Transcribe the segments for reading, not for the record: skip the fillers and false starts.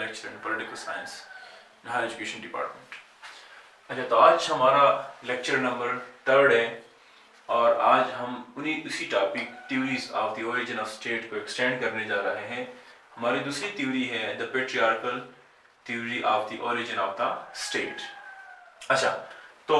Lecture in political science in higher education department. अच्छा, तो आज हमारा लेक्चर नंबर 3 है और आज हम उसी topic theories of the origin of state को एक्सटेंड करने जा रहे हैं। हमारी दूसरी थ्योरी है the patriarchal theory of the origin of the state. अच्छा, तो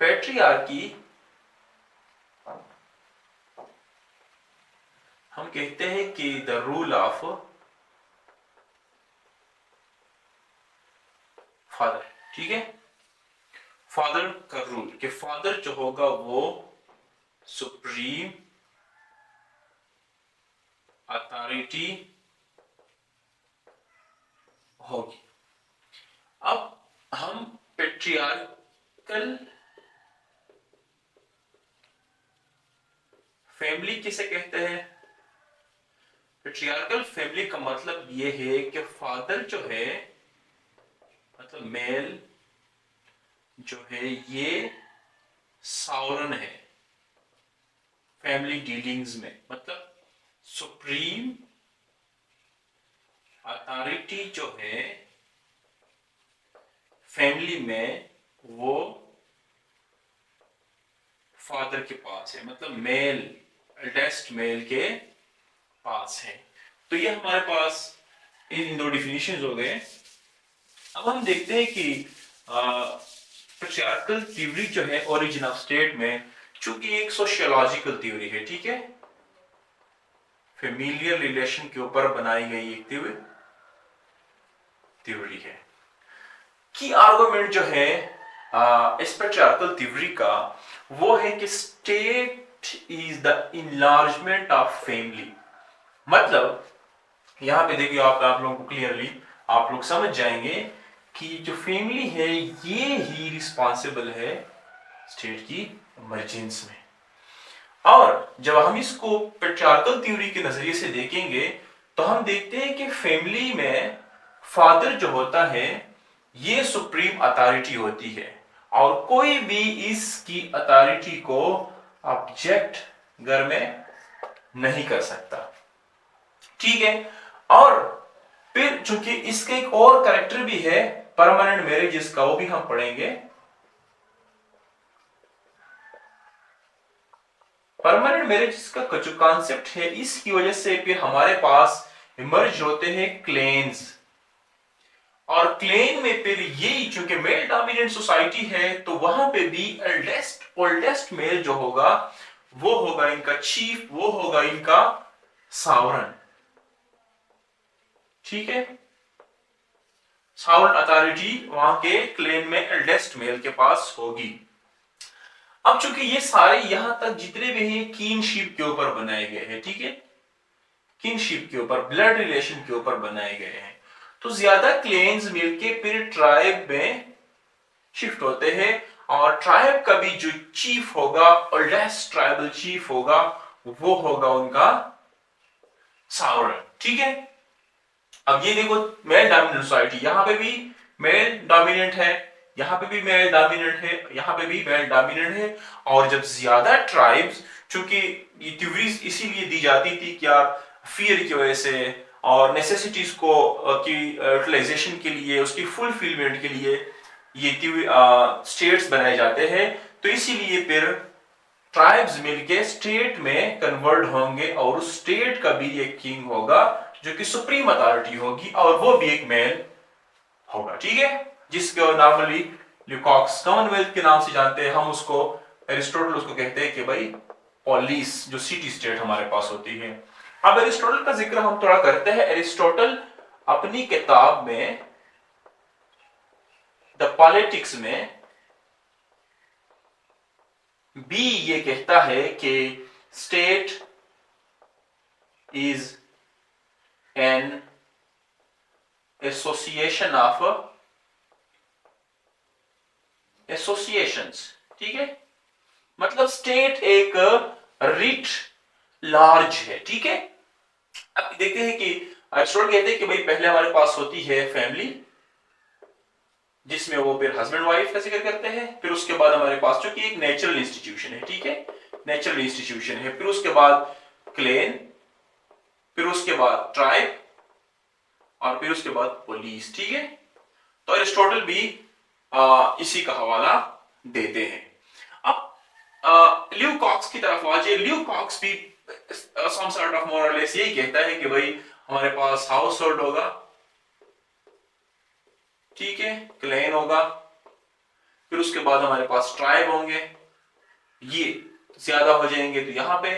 पेट्रियार्की हम कहते हैं कि द रूल ऑफ फादर, ठीक है, फादर का रूल कि फादर जो होगा वो सुप्रीम अथॉरिटी होगी। अब हम पेट्रियार्कल फैमिली किसे कहते हैं? पेट्रियार्कल फैमिली का मतलब ये है कि फादर जो है, मतलब मेल जो है, ये सावरन है फैमिली डीलिंग्स में, मतलब सुप्रीम अथॉरिटी जो है फैमिली में वो फादर के पास है, मतलब मेल, एल्डेस्ट मेल के पास है। तो ये हमारे पास इन दो डिफिनीशंस हो गए। अब हम देखते हैं कि पेट्रियार्कल थ्योरी जो है ओरिजिन ऑफ स्टेट में, चूंकि एक सोशियोलॉजिकल थ्योरी है, ठीक है, फैमिलियल रिलेशन के ऊपर बनाई गई एक थ्योरी है। की आर्गुमेंट जो है इस पेट्रियार्कल थ्योरी का वो है कि state is the enlargement of family. मतलब यहां पे देखिए, आप लोगों को क्लियरली आप लोग समझ जाएंगे कि जो फैमिली है ये ही रिस्पॉन्सिबल है स्टेट की इमरजेंस में। और जब हम इसको पेट्रियार्कल थ्योरी के नजरिए से देखेंगे तो हम देखते हैं कि फैमिली में फादर जो होता है ये सुप्रीम अथॉरिटी होती है और कोई भी इसकी अथॉरिटी को ऑब्जेक्ट घर में नहीं कर सकता, ठीक है। और फिर चूंकि इसके एक और कैरेक्टर भी है परमानेंट मैरिजेस का, वो भी हम पढ़ेंगे। परमानेंट मैरिज का जो कॉन्सेप्ट है, इसकी वजह से फिर हमारे पास इमर्ज होते हैं क्लेन्स, और क्लेन में फिर यही चूंकि मेल डोमिनेंट सोसाइटी है तो वहां पे भी ओल्डेस्ट मेल जो होगा वो होगा इनका चीफ, वो होगा इनका सावरन, ठीक है। सावरन अथॉरिटी वहां के क्लेन में एल्डेस्ट मेल के पास होगी। अब चूंकि ये सारे यहां तक जितने भी हैं किनशिप के ऊपर बनाए गए हैं, ठीक है, किनशिप के ऊपर, ब्लड रिलेशन के ऊपर बनाए गए हैं, तो ज्यादा क्लेन्स मिलके फिर ट्राइब में शिफ्ट होते हैं और ट्राइब का भी जो चीफ होगा, ओल्डेस्ट ट्राइबल चीफ होगा, वो होगा उनका सावरन, ठीक है। अब ये देखो, मेल डोमिनेंट सोसाइटी, यहां पे भी मेल डोमिनेंट है, यहां पे भी मेल डोमिनेंट है, यहां पे भी मेल डोमिनेंट है। और जब ज्यादा ट्राइब्स, चूंकि ये थ्योरीज इसीलिए दी जाती थी क्या, फियर की वजह से और नेसेसिटीज को की यूटिलाइजेशन के लिए, उसकी फुलफिलमेंट के लिए ये स्टेट्स बनाए जाते हैं। तो इसीलिए फिर ट्राइब्स मिलके स्टेट में कन्वर्ट होंगे और उस स्टेट का भी एक किंग होगा जो कि सुप्रीम अथॉरिटी होगी और वो भी एक मेल होगा, ठीक है, जिसको नॉर्मली ल्यूकॉक्स कॉमनवेल्थ के नाम से जानते हैं हम उसको। एरिस्टोटल उसको कहते हैं कि भाई पॉलिस, जो सिटी स्टेट हमारे पास होती है। अब एरिस्टोटल का जिक्र हम थोड़ा करते हैं। एरिस्टोटल अपनी किताब में द पॉलिटिक्स में भी ये कहता है कि state is an association of associations, ठीक है, मतलब स्टेट एक रिच लार्ज है, ठीक है। अब देखते हैं कि एरिस्टोटल कहते हैं कि भाई पहले हमारे पास होती है फैमिली, जिसमें वो फिर हस्बैंड वाइफ का जिक्र करते हैं, फिर उसके बाद हमारे पास जो कि एक नेचुरल इंस्टीट्यूशन है, ठीक है, नेचुरल इंस्टीट्यूशन है, फिर उसके बाद क्लेन, फिर उसके बाद ट्राइब, और फिर उसके बाद पुलिस, ठीक है। तो अरिस्टोटल भी इसी का हवाला देते हैं। अब ल्यू कॉक्स की तरफ आ जाए। ल्यू कॉक्स भी सम सॉर्ट ऑफ मोर और लेस यही कहता है कि भाई हमारे पास हाउस होल्ड होगा, ठीक है, क्लैन होगा, फिर उसके बाद हमारे पास ट्राइब होंगे, ये ज्यादा हो जाएंगे तो यहाँ पे,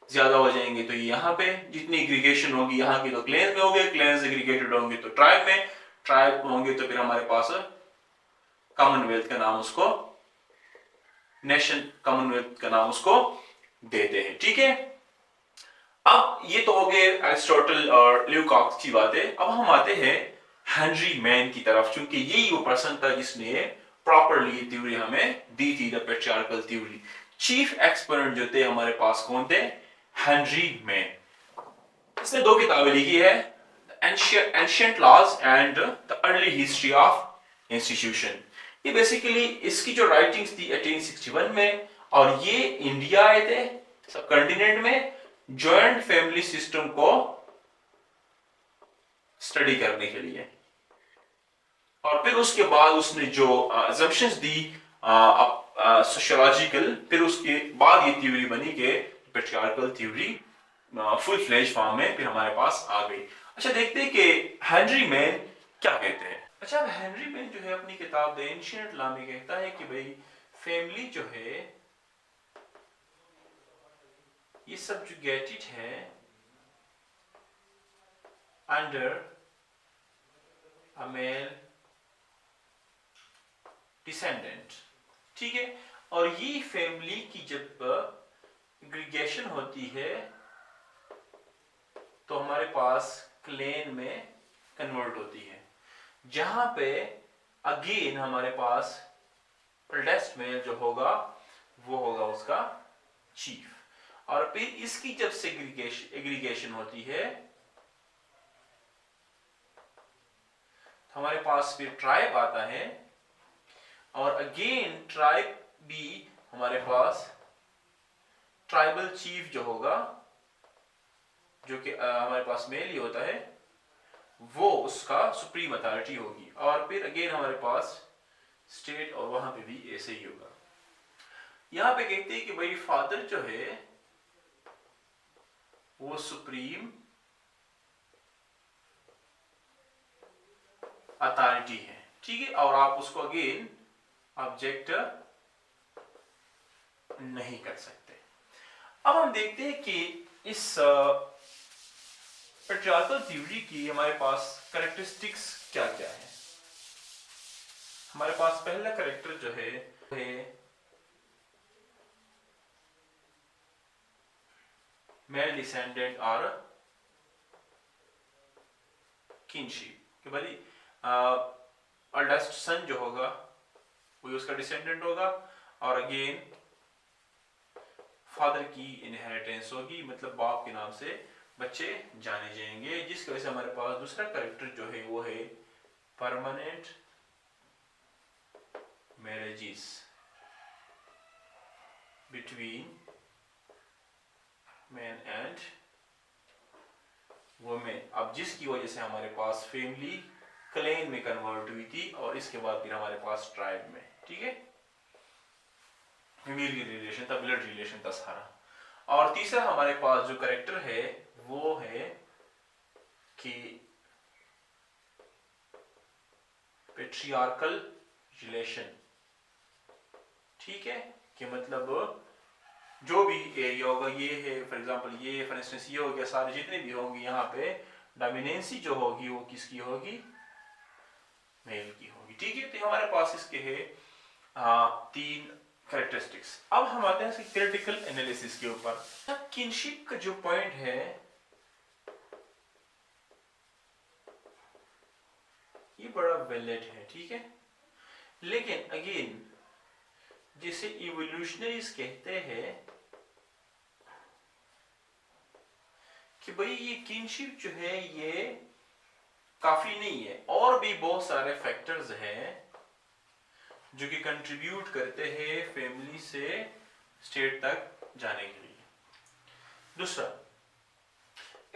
ज्यादा हो जाएंगे तो यहाँ पे, जितनी एग्रीगेशन होगी यहाँ की तो क्लेन में होंगे, क्लेन एग्रीगेटेड होंगे तो ट्राइब में, ट्राइब होंगे तो फिर हमारे पास कॉमनवेल्थ का नाम उसको, नेशन कॉमनवेल्थ का नाम उसको देते हैं, ठीक है। अब ये तो हो गए एरिस्टोटल और ल्यूकॉक्स की बातें। अब हम आते हैं हेनरी मैन की तरफ, क्योंकि यही वो पर्सन था जिसने प्रॉपरली थ्योरी हमें दी थी, the patriarchal theory. Chief exponent जो थे हमारे पास कौन थे? Henry Maine. इसने दो किताबें लिखी है, ancient laws and the early history of institution. ये बेसिकली इसकी जो राइटिंग्स थी 1861 में, और ये इंडिया आए थे सब कॉन्टिनेंट में जॉइंट फैमिली सिस्टम को स्टडी करने के लिए। और फिर उसके बाद उसने जो assumptions दी सोशियोलॉजिकल, फिर उसके बाद ये थ्योरी बनी कि patriarchal theory full fledge form में फिर हमारे पास आ गई। अच्छा, देखते हैं कि हेनरी मैन क्या कहते हैं। अच्छा, हेनरी मैन जो है अपनी किताब द एंशिएंट लॉ में कहता है कि भाई फैमिली जो है ये सबजुगेटेड है अंडर अ मेल डिसेंडेंट, ठीक है। और ये फैमिली की जब एग्रीगेशन होती है तो हमारे पास क्लेन में कन्वर्ट होती है, जहां पे अगेन हमारे पास एल्डेस्ट मेल जो होगा वो होगा उसका चीफ। और फिर इसकी जब एग्रीगेशन होती है तो हमारे पास फिर ट्राइब आता है, और अगेन ट्राइब भी हमारे पास ट्राइबल चीफ जो होगा, जो कि हमारे पास मेल ही होता है, वो उसका सुप्रीम अथॉरिटी होगी। और फिर अगेन हमारे पास स्टेट, और वहां पे भी ऐसे ही होगा। यहां पे कहते हैं कि भाई फादर जो है वो सुप्रीम अथॉरिटी है, ठीक है। और आप उसको अगेन ऑब्जेक्ट नहीं कर सकते। अब हम देखते हैं कि इस पेट्रियार्कल थ्योरी की हमारे पास कैरेक्टरिस्टिक्स क्या क्या है। हमारे पास पहला कैरेक्टर जो है मेल डिसेंडेंट और किनशिप, कि भाई एल्डेस्ट सन जो होगा वही उसका डिसेंडेंट होगा, और अगेन फादर की इनहेरिटेंस होगी, मतलब बाप के नाम से बच्चे जाने जाएंगे। जिसकी वजह से हमारे पास दूसरा कैरेक्टर जो है वो है permanent marriages between man and women. अब जिसकी वजह से हमारे पास फैमिली क्लेन में कन्वर्ट हुई थी, और इसके बाद फिर हमारे पास ट्राइब में, ठीक है, फैमिली रिलेशन था, ब्लड रिलेशन था सारा। और तीसरा हमारे पास जो कैरेक्टर है वो है कि पेट्रियार्कल रिलेशन, ठीक है, कि मतलब जो भी एरिया होगा, ये है फॉर एग्जांपल, ये फॉर इंस्टेंस ये हो गया, सारे जितने भी होंगे यहाँ पे डोमिनेंसी जो होगी वो किसकी होगी? मेल की होगी, ठीक है। तो हमारे पास इसके है तीन कैरेक्टरिस्टिक्स। अब हम आते हैं इसके क्रिटिकल एनालिसिस के ऊपर। किनशिप का जो पॉइंट है ये बड़ा वैलिड है, ठीक है, लेकिन अगेन जिसे इवोल्यूशनरीज कहते हैं कि भाई ये किनशिप जो है ये काफी नहीं है, और भी बहुत सारे फैक्टर्स हैं जो कि कंट्रीब्यूट करते हैं फैमिली से स्टेट तक जाने के लिए। दूसरा,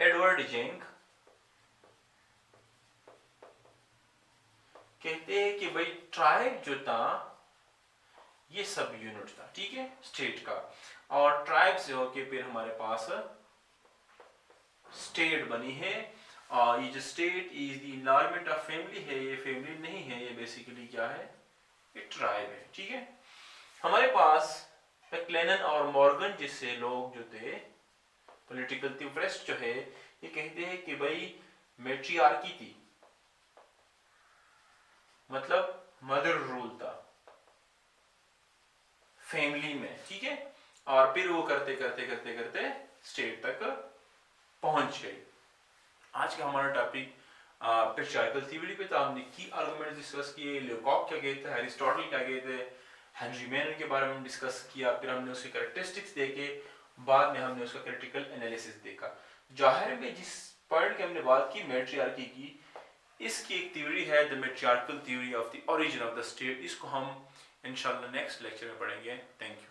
एडवर्ड जेंग कहते हैं कि भाई ट्राइब जो था ये सब यूनिट था, ठीक है, स्टेट का, और ट्राइब से होके फिर हमारे पास स्टेट बनी है। और ये जो state is the enlargement of family है, ये फैमिली नहीं है, ये बेसिकली क्या है, ये ट्राइब है, ठीक है। हमारे पास मैक्लेनन और मॉर्गन जैसे लोग जो थे पॉलिटिकल थियोरिस्ट जो है, ये कहते हैं कि भाई मैट्रियार्की थी, मतलब मदर रूल था फैमिली में, ठीक है, और फिर वो करते करते करते करते स्टेट तक पहुंच गई। आज का हमारा टॉपिक पेट्रियार्कल थ्योरी पे था। हमने की आर्गुमेंट्स डिस्कस किए, लेकॉक क्या कहते हैं, एरिस्टोटल क्या कहते हैं, हेनरी मैनन के बारे में डिस्कस किया, फिर हमने उसके कैरेक्टरिस्टिक्स देखे, बाद में हमने उसका क्रिटिकल एनालिसिस देखा। जाहिर में जिस पॉइंट की हमने बात की मैट्रियार्की की, इसकी एक थ्योरी है the matriarchal theory of the origin of the state. इसको हम इंशाल्लाह नेक्स्ट लेक्चर में पढ़ेंगे। Thank you.